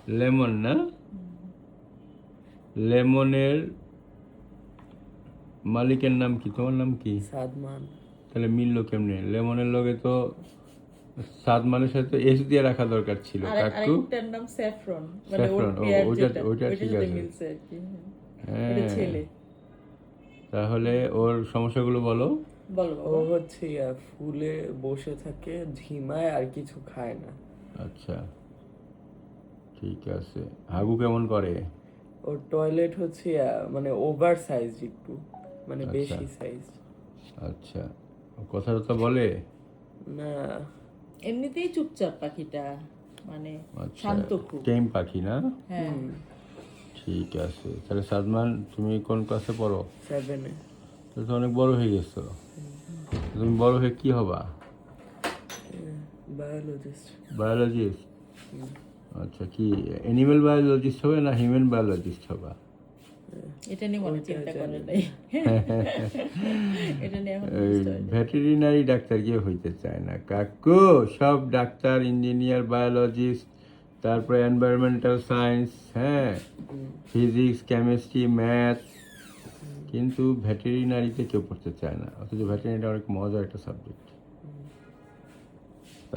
Lemon না? লেমনের মালিকের নাম কি? তোমার নাম কি? সাদমান। তাহলে মিললো কেমনে? লেমনের লগে তো সাদমানের সাথে এস দিয়ে রাখা দরকার ছিল কাকু। আরেকটার নাম স্যাফরন, মানে ওর স্যাফরন, পেয়ার ওইটা যেটা, ওইটা ওইটার ঠিক সাথে আছে। মিলছে আর কি। ওটা হ্যাঁ, ছেলে। তাহলে ওর সমস্যাগুলো বলো। বলো ও বাবা। হচ্ছে ফুলে বসে থাকে, ঝিমায় আর কিছু খায় না। আচ্ছা, ঠিক আছে। হাগু কেমন করে? ওর টয়লেট হচ্ছে মানে ওভার সাইজ একটু, মানে আচ্ছা বেশি সাইজ। আচ্ছা, ও কথা টথা বলে? না, এমনিতেই চুপচাপ পাখিটা, মানে আচ্ছা, শান্ত খুব। টেম পাখি না? হ্যাঁ। ঠিক আছে। তাহলে সাদমান, তুমি কোন ক্লাসে পড়ো? 7-এ। তুমি তো অনেক বড় হয়ে গেছো। তুমি বড় হয়ে কি হবা? বায়োলজিস্ট। বায়োলজিস্ট? আচ্ছা, কি অ্যানিমেল বায়োলজিস্ট হবে না হিউম্যান বায়োলজিস্ট হবা? এটা নিয়ে মনে ওইটা চিন্তা জানি করে না। নাই। এটা নিয়ে এখন বুঝতে পারি। ভেটেরিনারি ডাক্তার কেউ হইতে চায় না কাকু। সব ডাক্তার, ইঞ্জিনিয়ার, বায়োলজিস্ট, তারপরে এনভায়রনমেন্টাল সায়েন্স, হ্যাঁ, ফিজিক্স, কেমিস্ট্রি, ম্যাথ, কিন্তু ভেটেরিনারিতে কেউ পড়তে চায় না। অথচ ভেটেরিনারি অনেক মজার একটা সাবজেক্ট।